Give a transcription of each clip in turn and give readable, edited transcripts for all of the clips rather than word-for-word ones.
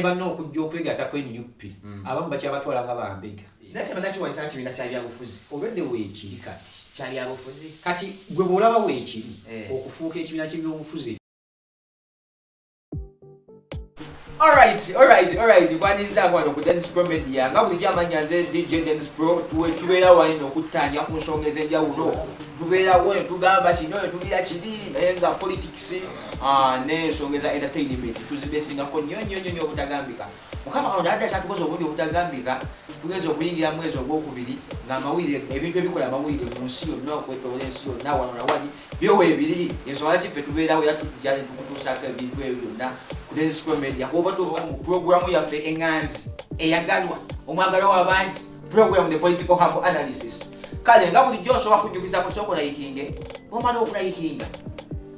ne banno okujja okwegatta ku NUP abamu bakyabatwala nga bambega nate banacho wansa kibiina kya byabufuzi obedde weekiri kati kya byabufuzi kati gwe bw'olaba weekiri okufuuka ekibiina ky'ebyobufuzi. Alright. Kwaniza kwano ku Dennis Pro Media. Nga buli amanya nze DJ Dennis Pro tubeera wano okutanya ku nsonga ez'enjawulo. Tubeera wano tugamba kino tugira kiri naye nga politics n'ensonga za entertainment tuzibesingako nnyo obutagambika. Mukama katonda yadde akyatukoze obundi obutagambika tugeze okuyingira mwezi ogwokubiri ng'amawulire ebintu ebikola amawulire mu nsi yonna okwetooloola ensi yonna wano na wali byoweebiri ensonga laki ffe tubeerawo era tujja ne tukutuusaako ebintu ebyo byonna ku Dennis Pro Media kuba tuba mu programu yaffe eŋŋanzi eyagalwa omwagalwa w'abangi program the political half analysis. Kale nga bulijjo osobola kujjukiza ku soko layikinge omala okulayikinga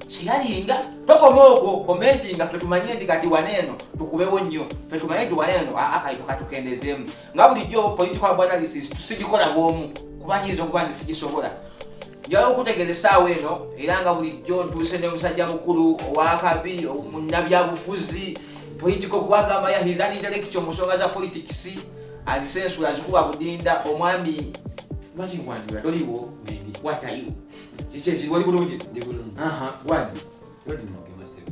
siyalinga tokoma okwo komenti nga ffe tumanye nti kati waneeno tukubewo nnyo ffe tumanye nti waneeno kati katukendezeemu nga bulijjo political analysis tusigikola bw'omu kubanyiza okuba nti sigisobola. Njala okutegeeza essaawa eno era nga bulijjo ntuuse ne musajja mukulu owakabi munnabyabufuzi political kwagamba ya his an intellectual mu nsonga za politics azisensula azikuba budinda omwami lwaki nkwanjula toliwo watayo kiki wali bulungi ndi bulungi wani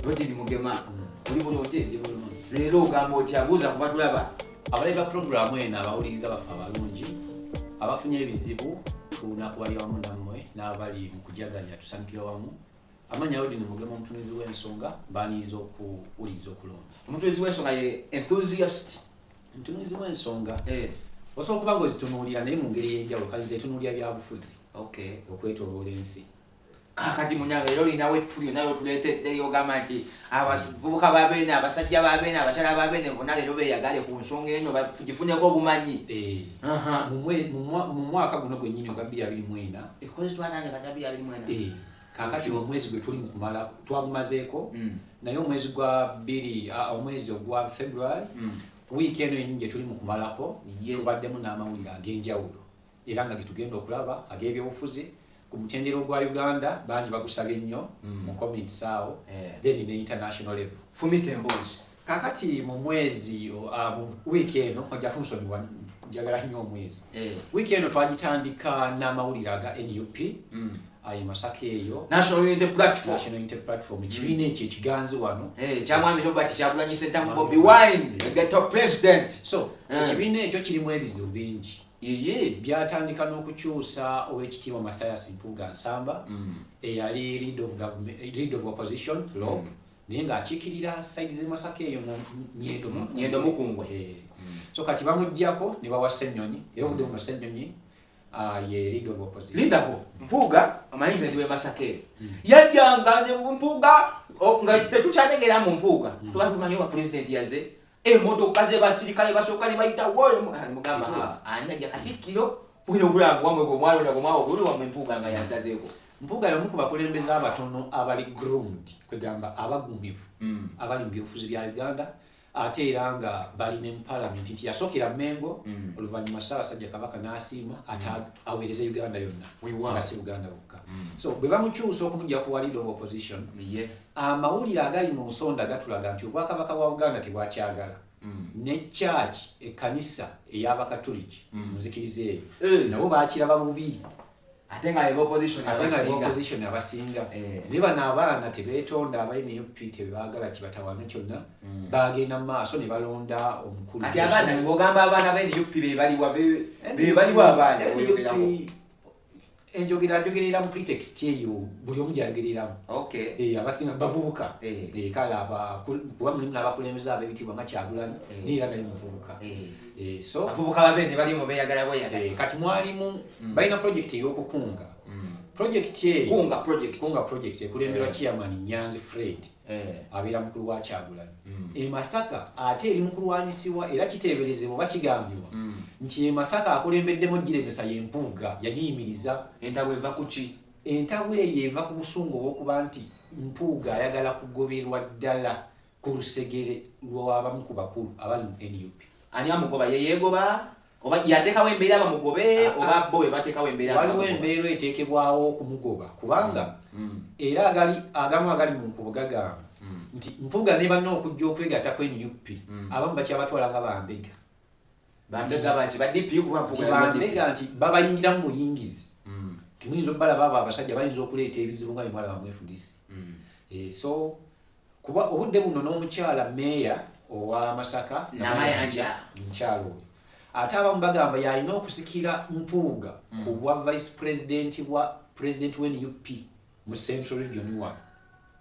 Rodin Mugema oli bulungi leero ogamba otya buuza kuba tulaba abalega programu eno abawuliriza bafe abalungi abafunye ebizibu tunakubalya wamu nammwe n'abali mu kujaganya tusanyukira wamu. Amanya Rodin Mugema omutunuzi w'ensonga baniiza okuwuliriza okulungi. Omutunuzi w'ensonga ye enthusiast omutunuzi w'ensonga osobola okuba ng'ozitunuulira naye mu ngeri y'enjawulo kale etunuulira byabufuzi okwetooloola ensi. Kati munyanga era olinawo epfuliyo nayo tuleeteddeyo ogamba nti abavubuka babeene abasajja babeene abakyala babeene bonna leero beeyagale ku nsonga eno gifuneko obumanyi. Mu mwaka guno gwennyini ogwa 2024 ekozi twanane kati 2024 kakati omwezi gwe tuli mu kumala twagumazeeko naye omwezi omwezi ogwa February wiiki eno yennyini gye tuli mu kumalako tubaddemu n'amawulire ag'enjawulo era nga getugenda okulaba ag'ebyobufuzi ku mutendera ogwa Uganda bangi bagusaba ennyo mu comments awo then ne international level fumita emboozi. kakati mu mwezi wiiki eno ojja kunsonyiwa njagala nnyo omwezi wiiki eno twagitandika n'amawulire aga NUP ayi Masaka eyo National Unity Platform ekibiina ekyo ekiganzi wano kyamwami Robert Kyagulanyi Ssentamu Bobi Wine Ghetto President. So ekibiina ekyo kirimu ebizibu bingi byatandika n'okukyusa ow'ekitiibwa Mathias Mpuuga Nsamba eyali lead of opposition LOP naye ng'akiikirira saidi z'e Masaka eyo Nyendo Mukungwe. So kati bamuggyako ne bawa Ssenyonyi era obudde buno Ssenyonyi ye lead of opposition. Linda ko Mpuuga amayinza ndiwe Masaka eyo yajjanga ne Mpuuga nga tetukyategeera mu Mpuuga tubatumanye wa president yaze emotoka ze basirikale basooka ne bayita woyo mugamba ani ajja Katikkiro bwino obulago wamwe gomwalo na gomwawo buli wamwe Mpuuga nga yansazeeko. Mpuuga y'omu ku bakulembeze abatono abali groomed kwegamba abagumivu abali mu byobufuzi bya Uganda ate era nga bali ne mu parliament nti yasookera Mengo oluvannyuma Ssaabasajja Kabaka n'asiima ate aweereze Uganda yonna nga si Buganda bwokka. So bwe bamukyusa okumugya ku leader of opposition amawulire agali mu nsonda gatulaga nti obwakabaka bwa Buganda tebwakyagala ne church ekkanisa ey'Abakatuliki muzikiriza eyo nabo baakiraba bubi ate nga opposition abasinga ne bano abaana tebeetonda abalina NUP tebaagala kibatawaana kyonna bagenda mu maaso ne balonda omukulu. Ate abaana ng'ogamba abaana be NUP be baliwa abaana enjogerera mu pretext eyo buli omu gyayogereramu abasinga bavubuka kale kuba mulimu n'abakulembeze ab'ebitiibwa nga Kyagulanyi neera naye muvubuka so abavubuka babeene balimu beeyagala bweyagala. kati mwalimu balina project ey'okukunga kunga project ekulemberwa chairman Nyanzi Fred abeera mukulu wa Kyagulanyi e Masaka ate eri mukulwanyisibwa era kiteeberezebwa oba kigambibwa nti e Masaka akulembeddemu Giremesa ye Mpuuga yagiyimiriza. Entabwe eva ku ki? Entabwe eyo eva ku busungu obw'okuba nti Mpuuga ayagala kugoberwa ddala ku lusegere lw'abamu ku bakulu abali mu NUP. Ani amugoba yeyeegoba oba yateekawo embeera bamugobe oba bo bateekawo embeera waliwo embeera eteekebwawo okumugoba kubanga era agamu agali mu nkubuga gamba nti MPUUGA ne banno okujja okwegatta ku NUP abamu bakyabatwala nga bambega banchi badipi kuba bambega nti babayingira mu buyingizi timuyinza obalaba abo abasajja bayinza okuleeta ebizibu nga bimwala bamu FDC so kuba obudde buno n'omukyala meeya owa Masaka Namayanja mukyalo oyo ate abamu bagamba yalina okusikira MPUUGA ku bwa vice president wa president wa NUP mu Central Region 1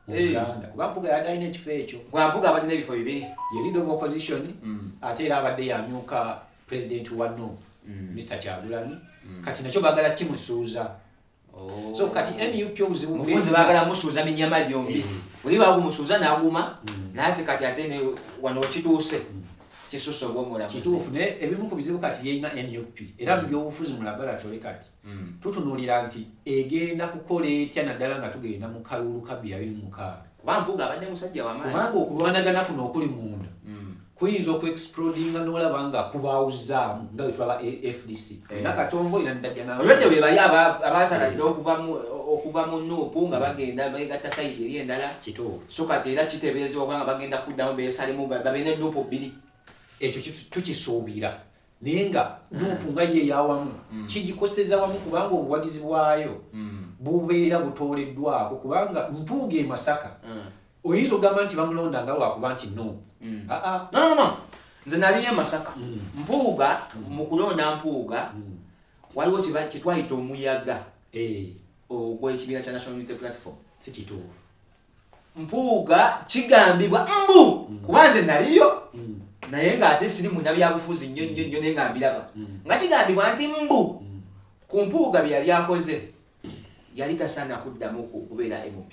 mu Uganda kuba MPUUGA yadalina ekifo ekyo MPUUGA abadde n'ebifo bibiri ye leader of opposition ate era abadde yamyuka president wa NUP Mr. Kyagulanyi kati nakyo bagala kimusuuza so kati NUP obuzibu mufunze bagala musuuza minyama byombi buli bagumusuuza n'aguma nate kati ate ne wano kituuse kisuso gw'omulamuzi kituufu ne ebimu ku bizibu kati yeyina NUP era mu by'obufuzi mu laboratory kati tutunuulira nti egenda kukola etya naddala nga tugenda mu kalulu ka 2026 MPUUGA abadde musajja w'amaanyi kubanga okulwanagana kuno okuli munda kuyinza okuexplodinga n'olaba nga kubaawuzzaamu nga bwe tulaba FDC nakatongo era ndajja nawe olwedde bwe bali abaasaladde okuva mu NUP nga bagenda begatta sayidi eri endala kituufu so kati era kiteeberezebwa kubanga bagenda kuddamu beesalemu babeera NUP bbiri ekyo tukisuubira naye nga NUP nga ye eyawamu kigikoseza wamu kubanga obuwagizi bwayo bubeera butooleddwako kubanga MPUUGA e Masaka oyinza ogamba nti bamulonda nga lwakuba nti NUP no nze nali e Masaka MPUUGA mu kulonda MPUUGA waliwo kitwayita omuyaga ogw'ekibiina kya National Unity Platform si kituufu MPUUGA kigambibwa mbu kuba nze naliyo naye ng'ate siri munnabyabufuzi nnyo naye nga mbiraba nga kigambibwa nti mbu ku MPUUGA bye yali akoze yali tasaana kuddamu kubeera MP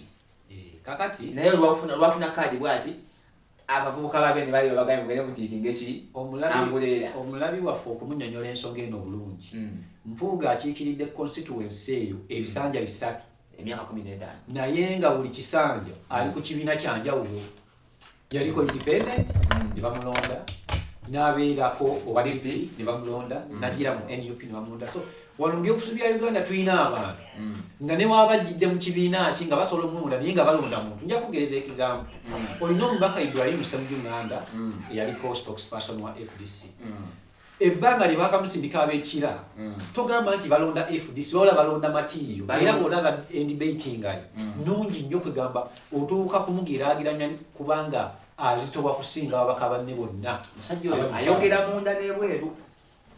kakati naye lwafuna kaadi bw'ati abavubuka babe ne bali bagambye mugende mutiikinga eki omulabi waffe okumunyonyola ensonga eno obulungi MPUUGA akiikiridde constituency eyo ebisanja 3 emyaka 15 naye nga buli kisanja ali ku kibiina kyanjawulo yaliko independent ne bamulonda n'abeerako oba DP ne bamulonda nagira mu NUP ne bamulonda so wano mu byobufuzi bya Uganda tulina abantu nga ne wabajjidde mu kibiina ki nga basobola omulonda naye nga balonda muntu nja kugereza example olina omubaka Ibrahim Ssemujjunganda eyaliko spokesperson wa FDC ebbanga lye bakamusindika ab'ekira togamba nti balonda FDC ola balonda matiyo era bw'olaba endibatingayo nungi nnyo kwegamba otuuka kumugeraageranya kubanga azitoba kusinga ababaka banne bonna musajja oyo ayogera munda n'ebweru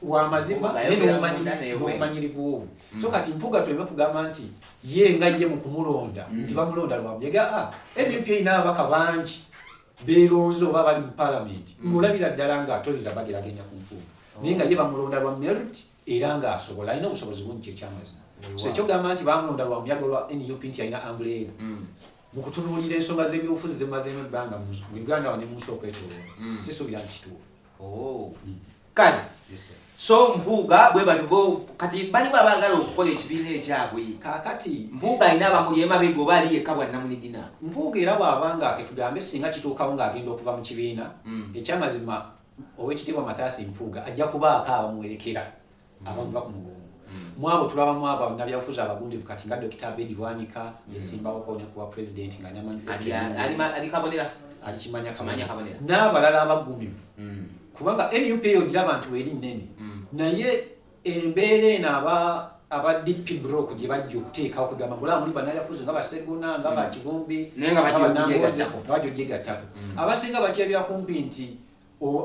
wamazima n'omumanyirivu obwo so kati MPUUGA tuleme kugamba nti ye nga ye mu kumulonda nti bamulonda lwamuyega NUP erina ababaka bangi beeronze oba bali mu palamenti ng'olabira ddala nga atoyinza bageraganya ku MPUUGA naye nga ye bamulonda lwa merit era ng'asobola alina obusobozi bungi ekyamazima so ekyogamba nti bamulonda lwa muyaga lwa NUP nti alina ambulera mu kutunuulira ensonga z'ebyobufuzi zemazeemu ebbanga mu Uganda wane munsi okwetooloola sisuubira nti kituufu kale so MPUUGA bwe balibo kati bali baagala okukola ekibiina ekyabwe kaakati MPUUGA alina abamuli emabega oba ali yekka bwa Namunigina MPUUGA era bw'abanga ketugambe singa kituukawo ng'agenda okuva mu kibiina ekyamazima ow'ekitiibwa Mathias MPUUGA ajja kubaako abamuwerekera abamuva ku mugongo mu abo tulabamu abo nabyabufuzi abagundivu kati nga Dr. Bedi Bwanika yesimbawo ne kuba president nga ne ali kabonera alikimanya kabonera n'abalala abagumivu kubanga NUP eyo giraba nti weri nnene naye embeera eno aba DP block gye bajja okuteekawo kugamba bula muli bannabyabufuzi nga Baseguna nga Bakivumbi bajja ogyegattako abasinga bakyebya kumpi nti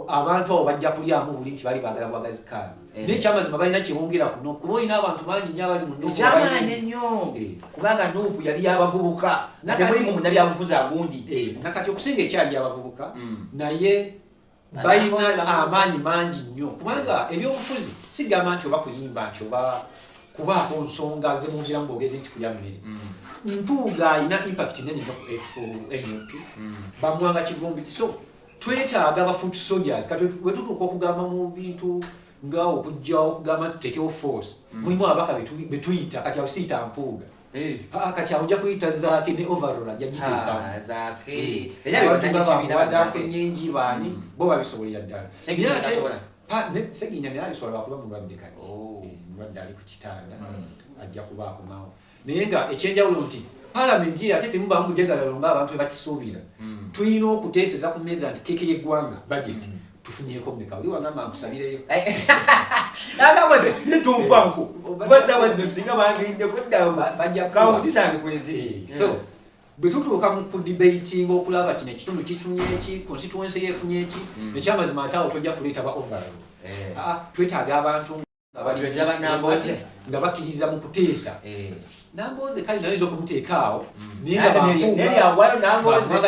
abantu abo bajja kulyamu buli nti bali baagala bwagazi kaadi naye ekyamazima balina kyebongera kuno kuba olina abantu bangi nnyo abali mu NUP ekyamaanyi ennyo kubanga NUP yali yabavubuka natemulimu munnabyabufuzi agundi nakati okusinga ekyali yabavubuka naye balina amaanyi mangi nnyo kubanga ebyobufuzi sigamba nti oba kuyimba nti oba kubaako nsonga zemwogeramu bwogezi nti kulya mmere MPUUGA alina impact nene nnyo ku NUP bamwanga Kivumbi so twetaaga ba foot soldiers kati wetutuuka okugamba mu bintu nga okujjawo okugamba tutekewo force mulimu ababaka betuyita kati awo siyita MPUUGA kati awo ojja kuyita Zaake ne overall ajja giteekamu Zaake nnyingi baani bo babisobolera ddala Seginya naye abisobola kuba mulwadde kati mulwadde ali ku kitanda ajja kuba akomawo naye nga ekyenjawulo nti parliament ate temuba mujagala nga abantu bakisuubira tulina okuteeseza ku mmeeza nti keke y'eggwanga budget tufunyeko mmeka oli wagamba nkusabireyo nakakoze nitumfanku basawa zino singa bangirinde kudda bajja kawunti zange kweziri so bwe tutuuka mu kudebating okulaba kino ekitundu kifunye eki constituency yefunye eki ekyamazima ate awo tojja kuleeta ba overall twetaaga abantu nga bakkiriza mu kuteesa Nambooze kali nayo okumuteeka awo naye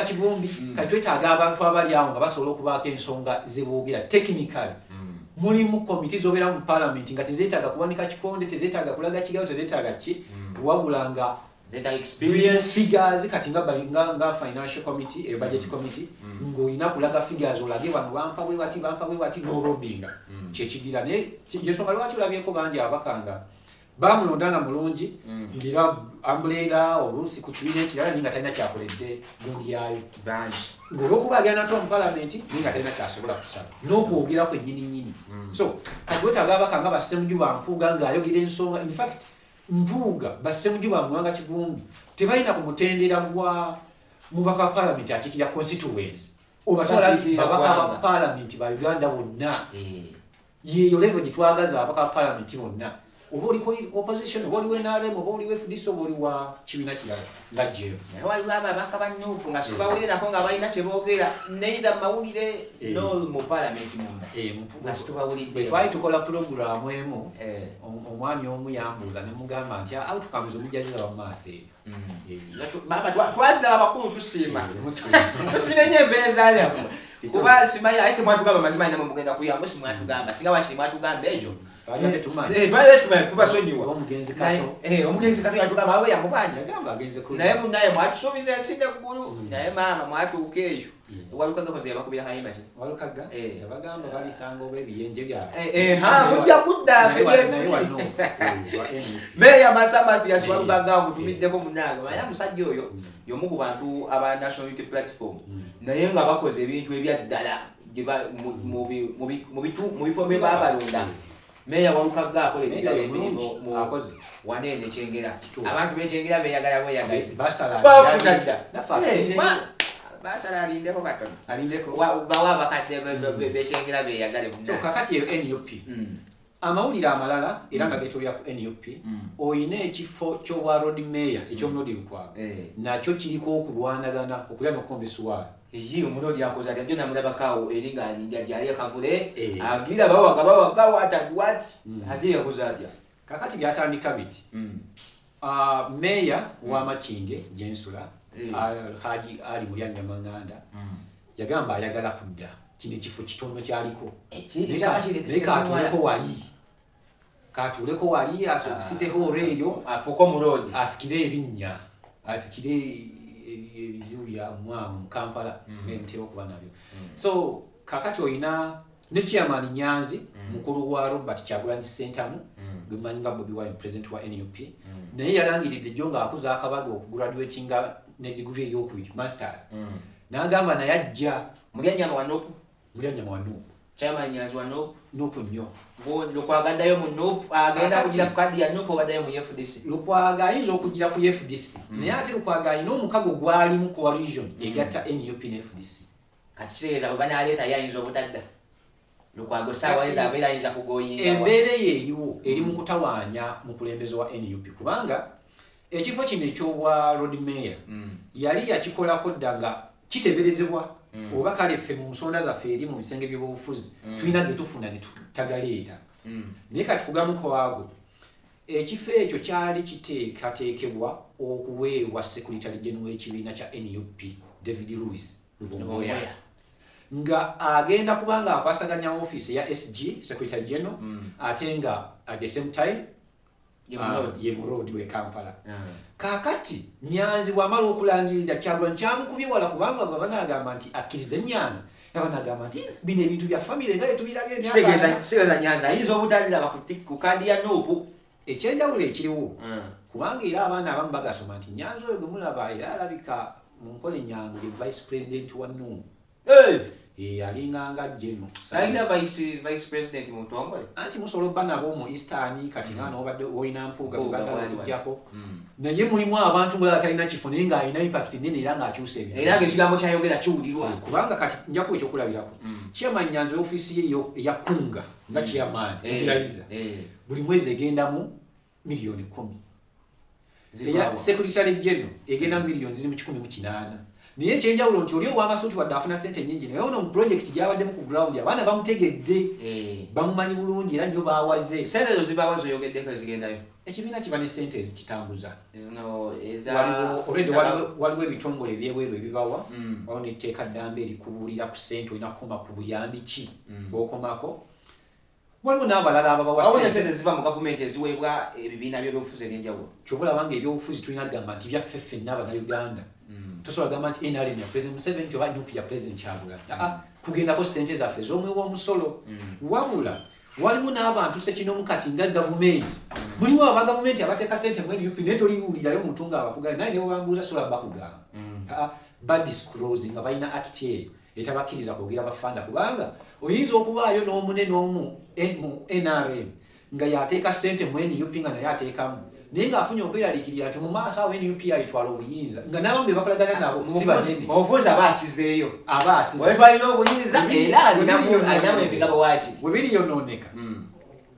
kivumbi kati twetaaga abantu abali awo nga basobola okubaako ensonga zeboogera technically mulimu komiti zobeera mu parliament nga tezeetaaga kuwanika kikonde tezeetaaga kulaga kigawo tezeetaaga ki wabula nga figures kati nga financial committee budget committee ng'olina kulaga figures olage bano bampa bwe bati n'olobinga kyekigira naye yensonga lwaki olabyeko bangi abakanga bamulondanga mulungi ngira ambulera oluusi ku kibiina ekirala ninga talina kyakoledde gundi yayo ng'olwokuba agenda natula mu palamenti ninga talina kyasobola kusaba n'okwogera kwennyininyini so kati wetaaga abakanga bassemuju ba Mpuuga ng'ayogera ensonga in fact Mpuuga bassemuju ba Muwanga Kivumbi tebalina kumutendera mubaka wa palamenti akiikirira constituency oba babaka ba palamenti ba Uganda bonna yeeyo level gye twagaza abaka ba palamenti bonna oba oliko opposition oba oliwo NRM oba oliwo FDC oba oliwa kibiina kirala nga jeyo naye waliwo ababaka ba NUP nga situbaweererako nga balina kye boogera neither mawulire no mu palamenti munda nga situbawulidde twali tukola pulogulaamu emu omwami omu yambuuza ne mugamba nti outcomes omujjaziza mu maaso eyo twazira abakulu tusiima tusiime nnyo empeereza yammwe kuba simanyi ate mwatugamba mazima ina mugenda kuyamba si mwatugamba singa wakiri mwatugamba ekyo tubasonyiwa omugenzi kato yatugamba awe yamubanja naye munaye mwatusuubiza ensi neggulu naye maama mwatuuka eyo walukaga koze yabakubira hayima ki walukaga yabagamba balisanga oba ebiyenje byabwe mujja kudda meya Masamathias walukaga mutumiddeko munange manya musajja oyo y'omu ku bantu aba National Unity Platform naye nga bakoze ebintu ebyaddala mu bifo bye babalonda meya walukaga akoledde emirimu akoze Wanene Kyengera abantu b'Ekyengera beeyagala bweyagazi basala alindeko katono bawa abakadde b'Ekyengera beeyagale so kakati eyo NUP amawulire amalala era nga getolera ku NUP oyina ekifo ky'obwa road mayor eky'omulodi Lukwago nakyo kiriko okulwanagana okulya n'okukombesibwala omulodi akoze atya njo namulabakaawo eri ng'alinda gyali akavule agira bawaga ate yakoze atya kakati byatandika biti meya w'Amakinge gyensula Haji Ali Mulyanyamanganda yagamba ayagala kudda kino ekifo kitono kyaliko naye katuleko wali asiteho oreeyo afuuka omulodi asikire ebinnya asikire ebizibu bya mwamu mu Kampala n'emutera okuba nabyo so kakati olina ne chairman Nyanzi mukulu wa Robert Kyagulanyi Ssentamu gwemanyi nga Bobi Wine president wa NUP naye yalangiridde jjo ng'akuza akabaga okugraduatinga ne degree ey'okubiri masters n'agamba naye ajja Mulyanyama wa NUP chairman Nyanzi wa NUP nnyo Lukwago addayo mu NUP agenda kugira ku kadi ya NUP waddayo mu FDC Lukwago ayinza okugira ku FDC naye ate Lukwago alina omukago gwalimu coalition egatta NUP ne FDC kati kitegeeza bwe banaleeta yayinza obutadda Lukwago saawa ezo abeera ayinza kugoyinga embeera eriwo eri mu kutawaanya mukulembeze wa NUP kubanga ekifo kino eky'obwa road mayor yali yakikolako dda nga kiteberezebwa oba kale ffe mu nsonda zaffe eri mu bisenge by'obufuzi tulina ge tufuna ne tutagaleeta naye kati kugamuko waago ekifo ekyo kyali kiteekateekebwa okuweebwa secretary general w'ekibiina kya NUP David Lewis Lubongoya nga agenda kubanga akwasaganya office ya SG secretary general ate nga at the same time ye Murodi we Kampala kakati Nyanzi bw'amala okulangirira Kyagulanyi kyamukubye wala kubanga banagamba nti akkirize Nyanzi nabanagamba nti bino ebintu bya famire nga tubirabye kitegeeza Nyanzi ayinza obutaliraba ku kadi ya NUP ekyenjawulo ekiriwo kubanga era abaana abamu bagasoma nti Nyanzi oyo gwe mulaba era alabika mu nkola ennyangu ye vice president wa NUP alinganga jeno alina vice president mu ntongole anti musobola obba nabo mu eastern kati ngano obadde olina mpuuga bagakujjako naye mulimu abantu nga batalina kifo naye nga alina impact nene era ng'akyusa ebintu era ng'ekigambo kyayogera kiwulirwa kubanga kati njaku ekyokulabirako chairman Nyanzi office ye eyakunga nga chairman ebirayiza buli mwezi egendamu milioni 10 secretary general egenda milioni ziri mu 18 niye ekyenjawulo nti oli ow'amasuuti wadde afuna ssente nnyingi naye ono mu project gy'abaddemu ku ground abaana bamutegedde bamumanyi bulungi era nnyo baawaze sente ezo zibaawa zoyogeddeko ezigendayo ekibiina kiba ne ssente ezikitambuza waliwo ebitongole ebyebweru ebibawa waliwo n'etteeka ddamba erikubuulira ku ssente olina kukoma ku buyambi ki bw'okomako waliwo n'abalala ababawa ssente ziva mu gavumenti eziweebwa ebibiina by'ebyobufuzi ebyenjawulo kyobulaba nga ebyobufuzi tulina kugamba nti byaffe ffenna abannayuganda tosobola kugamba nti NRM ya president Museveni oba NUP ya president Kyagulanyi kugendako ssente zaffe ez'omwewa omusolo wabula walimu n'abantu sekinomu kati nga gavumenti mulimu aba gavumenti abateeka ssente mu NUP naye toliwulirayo muntu nga abakugala naye ne bwebambuuza sobola bakugamba badisclose nga balina act eyo etabakkiriza kwogera bafanda kubanga oyinza okubaayo n'omune n'omu mu NRM nga yateeka ssente mu NUP nga naye ateekamu naye ng'afunye okweraliikirira nti mu maaso awo NUP ayitwala obuyinza nga n'abamu be bakolagana nabo si banene obufuzi aba asizeeyo balina obuyinza era alinamu emigabo waaki bwe biriyonooneka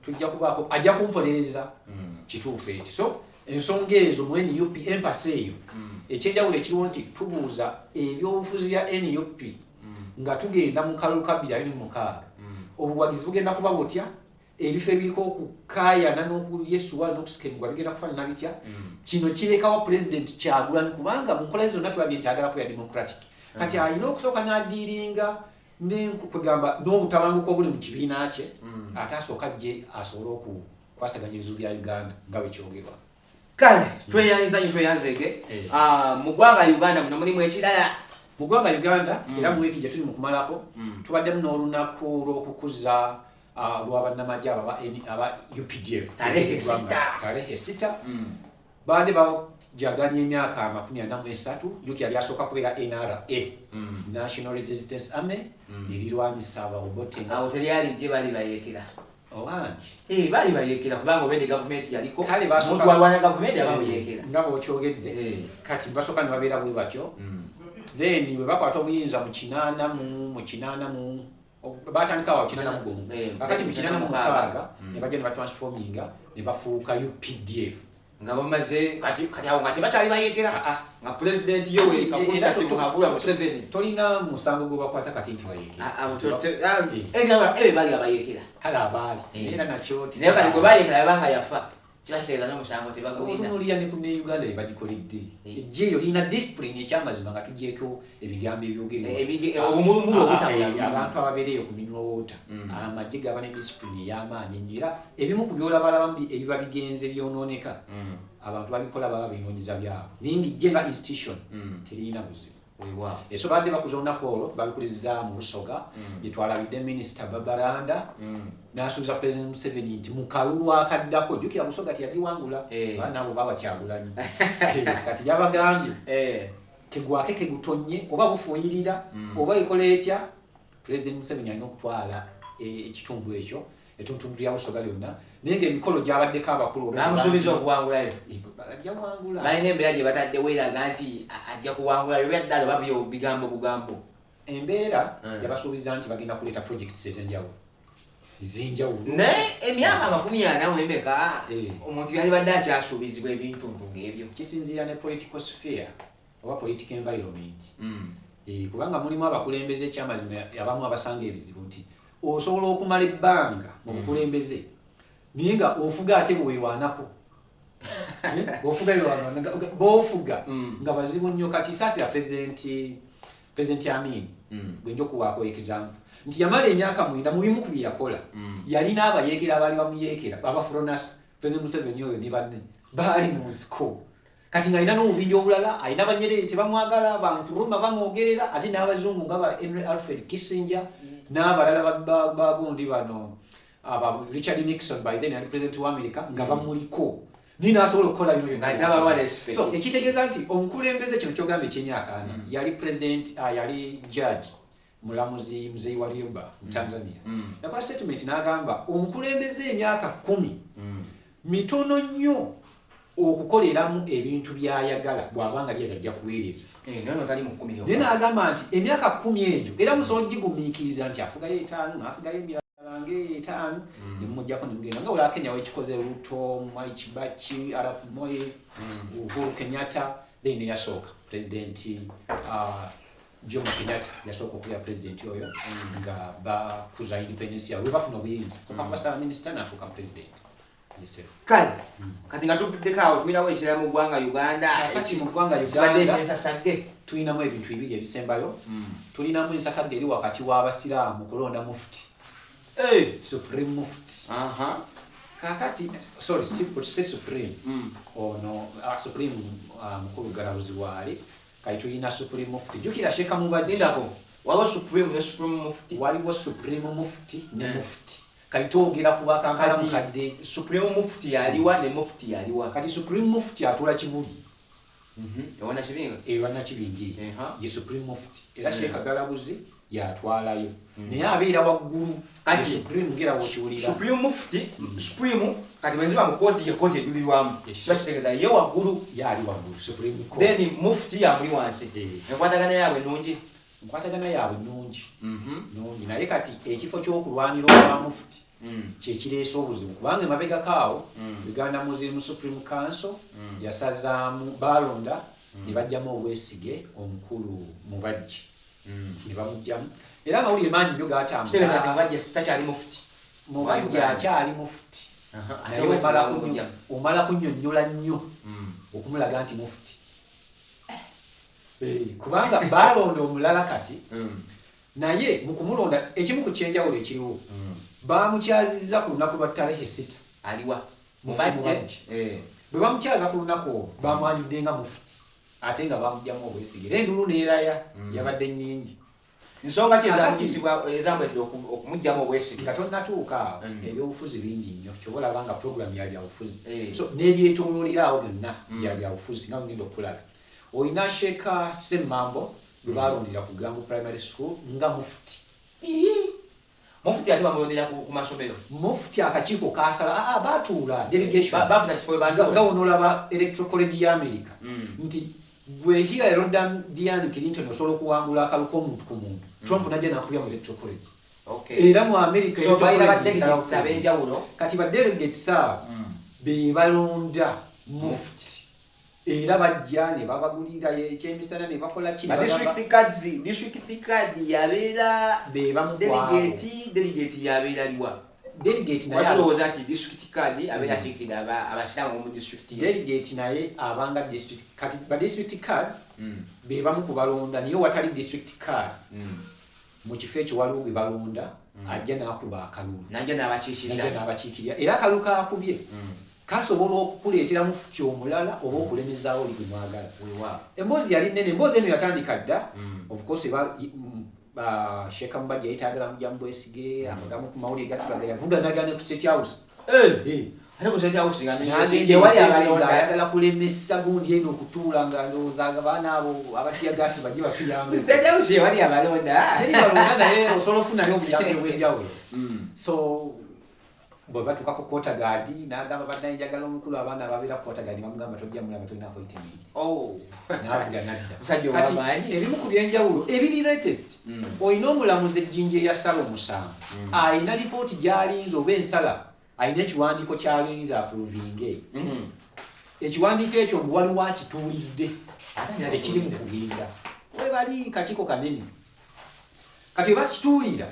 tujja kubaako ajja kumpolereza kituufu eti so ensonga ezo mu NUP empasa eyo ekyenjawulo ekiriwo nti tubuuza ebyobufuzi bya NUP nga tugenda mu kalulu ka 2026 obuwagizi bugenda kuba butya ebifo ebiriko okukaayana n'okulyesuwa n'okusikemibwa bigenda kufaanana bitya kino kirekawo president Kyagulanyi kubanga mu nkola zonna tulabye nti ayagala kuba democratic kati alina okusooka n'adiiringa kugamba n'obutabanguko obuli mu kibiina kye ate asooka ajje asobole okukwasaganya ebizibu bya Uganda nga bwe kyogerwa kale tweyanzege mu ggwanga Uganda muno mulimu ekirala mu ggwanga Uganda era mu wiiki gye tuli mu kumalako tubaddemu n'olunaku lw'okukuza lw'abannamagye aba UPDF tarehe 6 baadde bajaganya emyaka 43 jukira lyasooka kubeera NRA National Resistance Army erirwanyisa Abaobote awo teryali gye bali bayeekera owange bali bayeekera kubanga obedde gavumenti yaliko omuntu alwanya gavumenti abamuyeekera nga bw'okyogedde kati basooka ne babeera bwe batyo then bwe bakwata obuyinza mu 80 batandika awo 81 akati mu 86 ne bajja ne batransforminga ne bafuuka UPDF nga bamaze kati awo nga tebakyali bayeekera nga president Yoweri Kaguta Muhabura Museveni tolina musango gwe bakwata kati nti bayeekera ebe bali abayeekera kale abaali era nakyo naye kati gwe bayeekera yabanga yafa kibakitegeeza n'omusango tebagulina otunuulira ne ku ne Uganda bye bagikoledde ejje eyo lina discipline ekyamazima nga tugyeko ebigambo obumulumulu abantu ababeereyo ku minroota amagye gaba ne discipline ey'amaanyi ennyo era ebimu ku byolabalaba ebiba bigenze byonooneka abantu babikola baba binoonyeza byabo naye ng'ijje nga institution terina buzibu eso badde bakuza olunaku olwo babikuliza mu Busoga gye twalabidde minisita Babalanda n'asuubiza President Museveni nti mu kalulu akaddako jjukira Busoga teyaliwangula nabo baba Kyagulanyi kati yabagambye tegwake tegutonye oba bufuuyirira oba ekola etya President Museveni alina okutwala ekitundu ekyo etuntuntu lya Busoga lyonna naye ng'emikolo gy'abaddeko abakulu bamusuubiza okuwangulayo ajja kuwangula balina embeera gye batadde weeraga nti ajja kuwangulayo byaddala babyo bigambo bugambo embeera yabasuubiza nti bagenda kuleeta projects ez'enjawulo ez'enjawulo naye emyaka 40 emeka omuntu yalibadde akyasuubizibwa ebintu ng'ebyo kisinziira ne political sphere oba political environment kubanga mulimu abakulembeze ekyamazima abamu abasanga ebizibu nti osobola okumala ebbanga mu bukulembeze naye nga ofuga ate bweweewaanako b'ofuga nga bazibu nnyo kati saasi ya President Amin bwenja okuwaako example nti yamala emyaka 9 mu bimu ku bye yakola yalina abayeekera abaali bamuyeekera abafuronasi President Museveni oyo ne banne baali mu nsiko kati ng'alina n'obubinja obulala alina Banyerere tebamwagala Bankuruma bamwogerera ate n'abazungu nga ba Henry Alfred Kissinger n'abalala bagundi bano aba Richard Nixon by then yali president wa America nga bamuliko nina asobola okukola bino byonna so ekitegeeza nti omukulembeze kino kyogamba ekyenyaaka ana yali president yali judge mulamuzi Mzee Warioba mu Tanzania yakola statement n'agamba omukulembeze emyaka 10 mitono nnyo okukoleramu ebintu byayagala bw'abanga byajja kuweereza nano tali mu 10 then agamba nti emyaka 10 egyo era musobola gigumiikiriza nti afugayo 5 n'afugayo emirala ng'etaano ne mujjako ne mugenda nga olaba Kenya wekikoze Ruto, Mwai Kibaki, Arap Moi, Uhuru Kenyatta, then yasooka President Jomo Kenyatta yasooka okubeera president oyo nga bakuza independence yaabwe bafuna obuyinza okamba minister n'afuuka president. Kale kati nga tuvuddeko awo tulinawo ekirala mu ggwanga Uganda kati mu ggwanga Uganda ensasadde tulinamu ebintu bibiri ebisembayo tulinamu ensasadde eri wakati w'abasiraamu kulonda mufti Supreme Mufti kakati sorry si Supreme ono Supreme mukulu galabuzi waali kati tulina Supreme Mufti jukira Sheikh Mubadde ndako waliwo Supreme ne Supreme Mufti waliwo Supreme Mufti ne Mufti kaitogera kuba kampala mukadde Supreme Mufti yaliwa ne Mufti yaliwa kati Supreme Mufti atula Kibuli ewana kibinga ewana kibingi ye Supreme Mufti era Sheikh Galabuzi yatwalayo naye abeera waggulu kati Supreme ngira wokiwulira Supreme Mufti Supreme kati bwenziba mu kooti ye kooti ejulirwamu kitegeeza ye waggulu yali waggulu Supreme Court then Mufti yamuli wansi enkwatagana yaabwe nnungi enkwatagana yaabwe nnungi nungi naye kati ekifo ky'okulwanira obwa Mufti kyekireese obuzibu kubanga emabegako awo Uganda Muslim Supreme Council yasazaamu balonda ne bajjamu Obwesige omukulu Mubajje ne bamugjamu era amawulire mangi nnyo gaatambula takyali Mufti Mubajje akyali Mufti naye omala kunnyonnyola nnyo okumulaga nti Mufti kubanga balonda omulala kati naye mu kumulonda ekimu ku kyenjawulo ekiriwo bamukyazizza ku lunaku lwa ttalehe 6 aliwa Mubajje bwe bamukyaza ku lunaku olwo bamwanjudde nga Mufti ate nga bamugjamu Obwesige era endulu neeraya yabadde nnyingi nsonga ki ezambedde okumugjamu Obwesige nga tonnatuuka awo ebyobufuzi bingi nnyo kyoba olaba nga puroguramu ya byabufuzi so n'ebyetooloolera awo byonna bya byabufuzi nga mugenda okulaga olina Sheikh Ssemambo gwe balondera ku Gangu Primary School nga Mufti Mufti ate bamulondera ku masomero Mufti akakiiko kasala batuula delegation bafuna kifo nga onolaba Electoral College ya America nti gwe Hillary Rodham Diane Clinton osobola okuwangula akaluko omuntu ku muntu Trump najja nakubya mu Electoral College era mu America kati badelegates abo be balonda Mufti era bajja ne babagulira ekyemisana ne bakola kiri district card yabeera be bamu delegate yabeera liwa delegate naye alowooza nti district card abeera kiikirira abasiramu mu district delegate naye abanga district kati ba district card be bamu kubalonda niyo watali district card mu kifo ekyo waliwo gwe balonda ajja n'akuba akalulu najja n'abakiikirira era akalu kaakubye kasobola okukuleetera Mufti omulala oba okulemezaawo oli gwe mwagala emboozi yali nnene emboozi eno yatandika dda of course Sheikh Mubajje yayitaagala mujja mu Bwesige amagamu ku mawulire gatulaga yavuganagana ku State House ate ku State House ayagala kulemesa gundi eno okutuula nga ndowooza baana abo abatiyagasi bajje batuyambe State House ewali abalonda teri balonda naye osobola ofunayo obuyambe bw'enjawulo so bwe batuuka ku Quarter Guard n'agamba baddayo njagala omukulu abaana ababeera ku Quarter Guard bamugamba tojja mulaba tolina appointment n'avuga nadda kati ebimu ku byenjawulo ebiri latest olina omulamuzi ejjinja eyasala omusango alina lipooti gy'alinze oba ensala alina ekiwandiiko ky'alinze approvinge ekiwandiiko ekyo mbu waliwo akituulidde ekiri mu kugenda webali kakiiko kanene kati bakituulira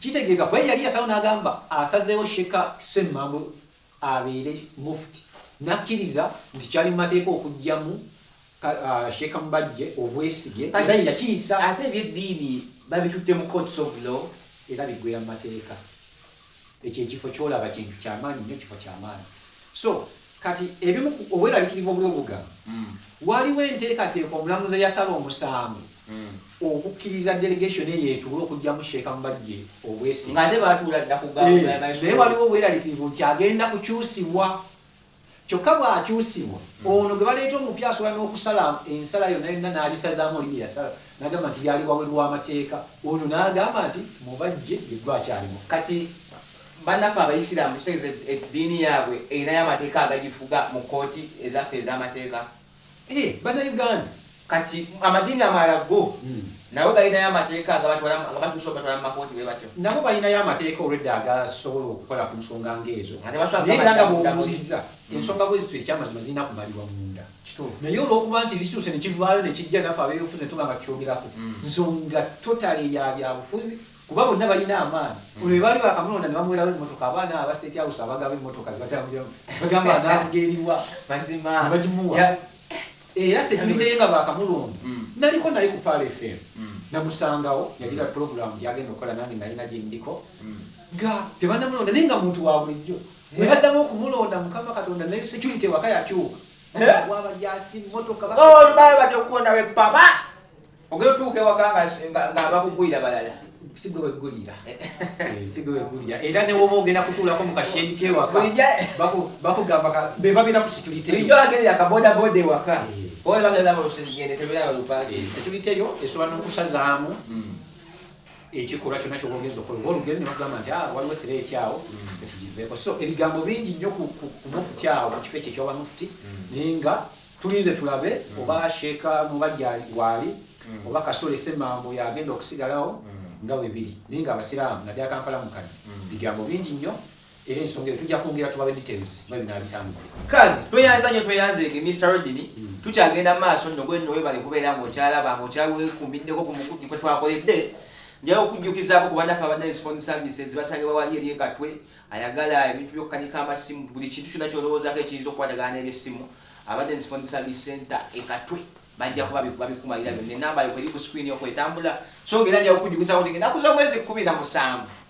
kitegeeza bwe yali yasawo n'agamba asazeewo Sheikh Ssemambo abeere Mufti n'akkiriza nti kyali mu mateeka okuggyamu Sheikh Mubajje Obwesige era yakiyisa ate ebyeddiini babitutte mu courts of law era biggwera mu mateeka ekyo ekifo kyolaba kintu kyamaanyi nnyo kifo kyamaanyi so kati ebimu obweraliikirivu obw'obugamba waliwo enteekateeka omulamuzi yasala omusango okukkiriza delegation eyeetuula okugyamu Sheikh Mubajje Obwesige ng'ate baatuula dda ku naye waliwo obweraliikirivu nti agenda kukyusibwa kyokka bw'akyusibwa ono gwe baleeta omupya asobola n'okusala ensala yonna n'abisazaamu olimi yasala n'agamba nti byali wabweru w'amateeka ono n'agamba nti mubajje yeggwe akyalimu. Kati bannaffe abayisiraamu kitegeeza eddiini yaabwe erinayo amateeka agagifuga mu kooti ezaffe ez'amateeka. Bannayuganda kati amadiini amalala go nabo balinayo amateeka agabatuusa obatwala mu makooti bwe batyo. nabo balinayo amateeka olwedde agasobola okukola ku nsonga ng'ezo naye era nga bw'obuuzizza ensonga bwezitu ekyamazima zirina kumalibwa munda. naye olw'okuba nti zituuse ne kivaayo ne kijja naffe abeebufuzi ne tuba nga tukyogerako nsonga totale ya byabufuzi kuba bonna balina amaanyi. olwo bwe baali bakamulonda ne bamuwerawo emmotoka abaana aba state house abagaba emmotoka zibatambuliramu bagamba anaabugeerirwa mazima bagimuwa. Era security nga bakamulonda naliko naye ku Pale FM namusangawo yagira program yagenda okukola nange nalina gyendiko nga tebanamulonda naye nga muntu wa bulijjo bwe baddamu okumulonda Mukama Katonda naye security waka yakyuka wabajasi mmotoka baye batyokukonda we papa ogetuuka ewaka nga bakugwira balala sigwe weggulira sigwe weggulira era ne woba ogenda kutuulako mu kasheedi kewaka bakugamba be babira ku security bulijjo agerera akabodaboda ewaka oyo bagenda bagende tebera balupaaki security eyo esobola n'okusazaamu ekikolwa kyonna kyobaogenza okukola oba olugendo ne bagamba nti waliwo threat awo etugiveeko. So ebigambo bingi nnyo ku mufuti awo ku kifo ekyo ekyoba mufuti naye nga tulinze tulabe oba sheeka mubajja waali oba Kasole Ssemambo yagenda okusigalawo nga we biri naye nga abasiraamu naddala Kampala mukani bigambo bingi nnyo era ensonga eyo tujja kwongera tubabe details nga binaabitambule. kale tweyanza nnyo tweyanzeege Mr. Rodney tukyagenda maaso nno gwenno webale kubeera ng'okyalaba ng'okyawekumiddeko ku mukuti kwe twakoledde njayo okujjukizaako ku bannaffe abadde response services basangibwa wali eri ekatwe ayagala ebintu by'okukanika amasimu buli kintu kyonna kyolowoozaako ekiyinza okukwatagana n'ebyessimu abadde response service center ekatwe bajja kuba babikumalira byonna enamba yo kweri ku screen okwetambula so ng'era njayo okujjukizaako nti ennaku z'omwezi 17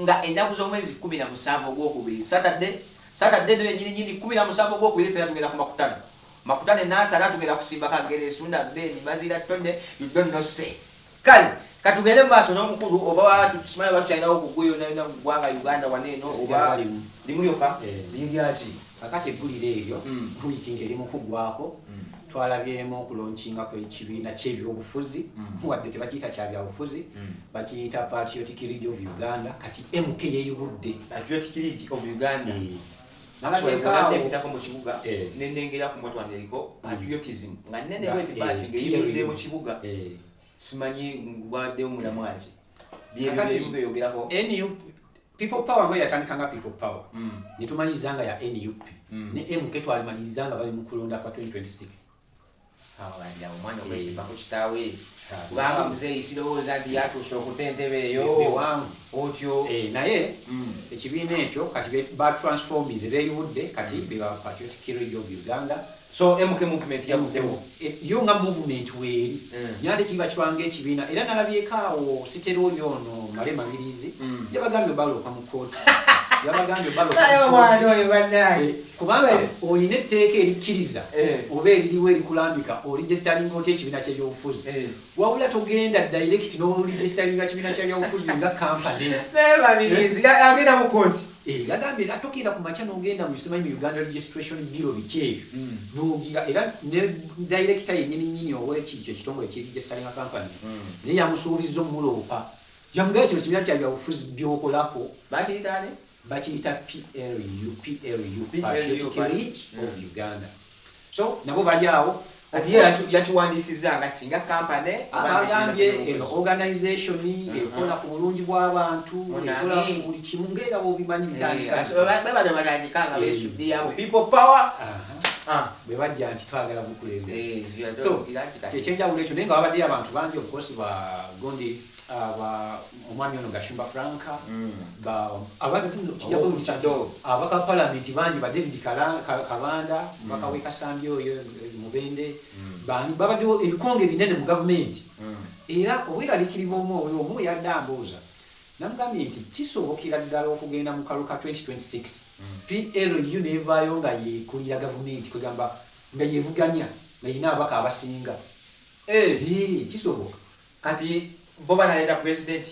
nga ennaku z'omwezi 17 ogwokubiri Saturday no yenyini 17 ogwokubiri fera tugenda ku makutano nasala tugenda kusimba kagere sunda beni mazira tonne you don't know say kale katugende maaso n'omukulu oba tusimaye bakyalinawo okugweyo nalina mugwanga Uganda waneeno oba limulyoka liryaki kakati eggulire eryo wiiki ng'eri mu kuggwako twalabyemu okulonkinga kw'ekibiina ky'ebyobufuzi wadde tebakiyita kya byabufuzi bakiyita Patriotic League of Uganda kati MK yeeyubudde Patriotic League of Uganda nalabyeeko mu kibuga nendengera ku moto wanderiko patriotism nga nene bweti basi ng'eyimudde mu kibuga simanyi ngwadde omulamu aki byeyogerako NUP people power ngo yatandikanga people power nitumanyizanga ya NUP ne MK twalimanyizanga bali mu kulonda kwa 2026 awanja omwana okwesiba ku kitaawe kubanga muzeeyi sirowooza nti yatuuse okutentebe eyo otyo naye ekibiina ekyo kati batransformize beeyubudde kati beba Patriotic League of Uganda. So MK movement yavuddewo yo nga movement weeri nyate kiba kibange ekibiina era nalabyeko awo sitero oyo ono Male Mabirizi yabagambye balooka mu kooti yabagambye balooka kubanga olina etteeka erikkiriza oba eririwo erikulambika oligestalinga otya ekibiina ky'ebyobufuzi wabula togenda direct n'oligestalinga kibiina ky'ebyobufuzi nga kampani Mabirizi agenda mu kooti yagambye atokera ku makya n'ogenda mu simanyi mu Uganda Registration Bureau biki n'ogira era ne director yennyini ow'ekikyo ekitongole ekirigistalinga kampani naye yamusuubiza omuloopa yamugaya kino kibiina kya byabufuzi by'okolako bakiyita PLU Patriotic League of Uganda. So nabo bali awo yakiwandiisiza nga kinga kampani abagambye organization ekola ku bulungi bw'abantu ekola ku buli kimu ng'era bw'obimanyi batandikanga people power bwe bajja nti twagala bukulembere. So ekyenjawulo ekyo naye nga babaddeyo abantu bangi obukosi bagondi omwami ono Gashumba Franka abaka palamenti bangi ba David Kabanda bakaweka sambi oyo Mubende babaddewo ebikonge binene mu gavumenti era obweralikirivu omu yadde ambooza namugambye nti kisobokera ddala okugenda mu kalulu ka 2026 PLU nevaayo nga yekulira gavumenti kwegamba nga yevuganya nga yina abaka abasinga kisoboka kati boba naleta president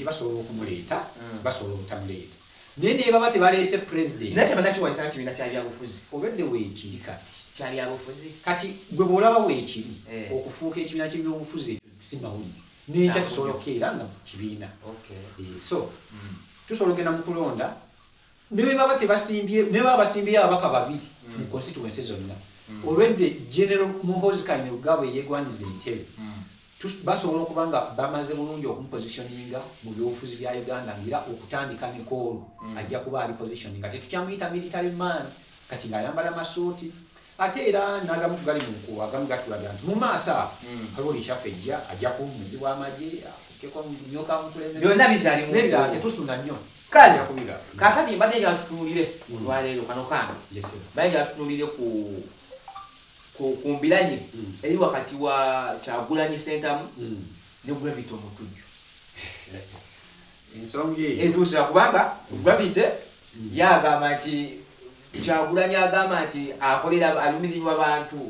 basobola okumuleeta basobola obutamuleeta nene baba tebalese president naye tebanaki wanisa kibiina kya byabufuzi obedde weekiri kati kya byabufuzi kati gwe bw'olaba weekiri okufuuka ekibiina ky'ebyobufuzi ekyo si mawulire n'enkya tusobola okukeera nga mu kibiina so tusobola okugenda mu kulonda ne baba basimbyeyo ababaka babiri mu constituency zonna olwedde general muhoozi kainerugaba eyegwanyiza entebe basobola okuba nga bamaze bulungi okumupositioninga mu byobufuzi bya Uganda ngira okutandika Nikolo ajja kuba ali positioninga tetukyamuyita military man kati ng'ayambala masuuti ate era n'agamu tugali mu nkuba agamu gatulaga nti mu maaso waliwo lishafejja ajja kuba omuzi w'amagye akukeko nyoka mukulembeze byonna bikyali mu nebirala tetusuna nnyo kale kaakati mbadde nga tutunuulire olwaleero kano kange mbadde nga tutunuulire ku mbiranye eri wakati wa Kyagulanyi Ssentamu ne Gravity Omutujju ensonga eyo etuusira kubanga Gravity yagamba nti Kyagulanyi agamba nti akolera alumirirwa bantu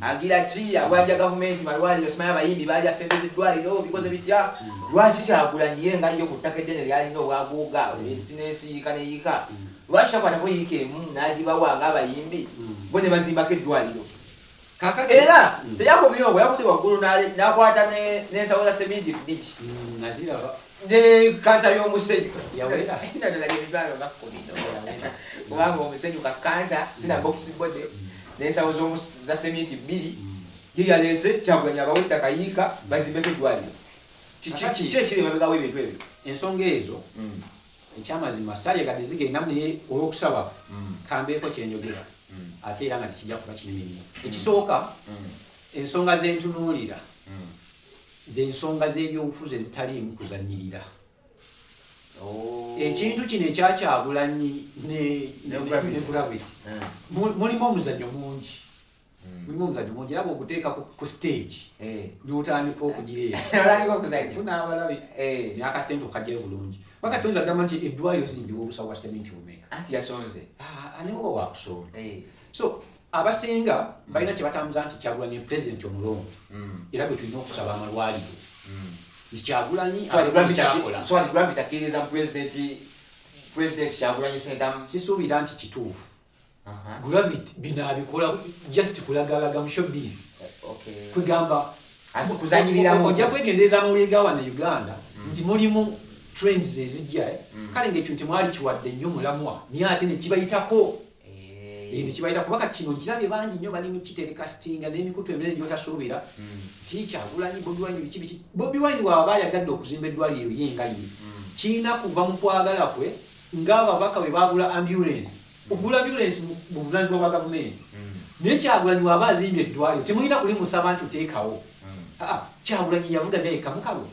agira ki awanja gavumenti malwaliro simanyi abayimbi balya ssente z'eddwaliro bikoze bitya lwaki Kyagulanyi ye nga yo ku ttaka eddene lyalina obwaguuga sinensiyiika neyiika lwaki takwatako yiika emu n'agibawa ng'abayimbi bo ne bazimbako eddwaliro era teyakomyewo bwe yavudde waggulu n'akwata n'ensawo za semindi bbiri ne kanta y'omusenyu ndala emitwalo nga kkumi kubanga omusenyu kakanta sina boxi bode n'ensawo za semindi bbiri ye yaleese Kyagulanyi abawe ettaka yiika bazimbeko eddwaliro kiki ekiri emabega w'ebintu ebyo ensonga ezo ekyamazima saalyagadde zigenda naye olw'okusaba kambeeko kyenjogera ate era nga tekijja kuba kinene nnyo ekisooka ensonga zentunuulira zensonga z'ebyobufuzi ezitaliimu kuzannyirira ekintu kino ekya Kyagulanyi ne Gravity mulimu omuzannyo mungi era bw'oguteeka ku stage n'otandika okugireera funa abalabi n'akasente okajjayo bulungi bakatonda agamba nti eddwaliro zimbiwa obusawo bwa sementi bumeeka anti yasonze aneoba wakusonga so abasinga balina kye batambuza nti Kyagulanyi pulezidenti omulongo era bwe tulina okusaba amalwaliro Kyagulanyi Gravity akkiriza mu pulezidenti Kyagulanyi Ssentamu sisuubira nti kituufu Gravity bino abikola just kulagalaga mu showbiz kwegamba ojja kwegendereza amawulire ga wano Uganda nti mulimu trends ezijja kale ng'ekyo nti mwali kiwadde nnyo mulamwa naye ate ne kibayitako nekibayita kubaka kino nkirabye bangi nnyo bali mu kiterekasitinga n'emikutu eminene gy'otasuubira nti Kyagulanyi Bobi Wine biki Bobi Wine bw'aba ayagadde okuzimba eddwaliro ye nga ye kirina kuva mu kwagala kwe ng'ababaka bwe baagula ambulance okugula ambulance mu buvunaanyizibwa bwa gavumenti naye Kyagulanyi bw'aba azimbye eddwaliro temulina kulimusaba nti oteekawo Kyagulanyi yavuga naye kamukabo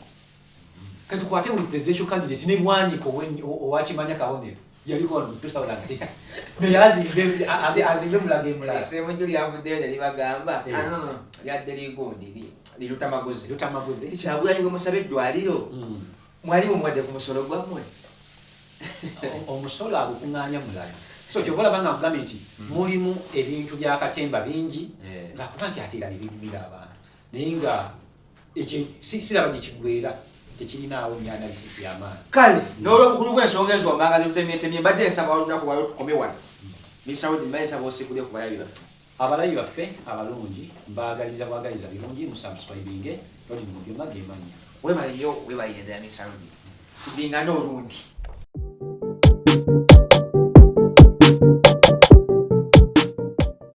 kati tukwate buli presidential candidate ne bwaniko owakimanya kabonero yaliko mu 2006 naye azimbe mulaga emulala essemunju lyavuddeyo ne libagamba lyadde ligondi lirutamaguzi Kyagulanyi gwe musaba eddwaliro mwali mumuwadde ku musolo gwammwe omusolo agukuŋŋaanya mulala so kyobola banga nkugambye nti mulimu ebintu byakatemba bingi ngakuba nti ate era nebibimira abantu naye nga siraba gye kiggwera tekirinaawo analysis y'amaanyi kale n'olwobukulu bw'ensonga ezo wamanga zibutemyetemye mbadde nsaba olunaku lwalwo tukome wano misawudi mbaye nsaba osikule ku balabi baffe abalabi baffe abalungi mbaagaliza bwagaliza birungi musubscribinge lodi mu byuma gemanya webaliyo webalire ddala misawudi tudingana olundi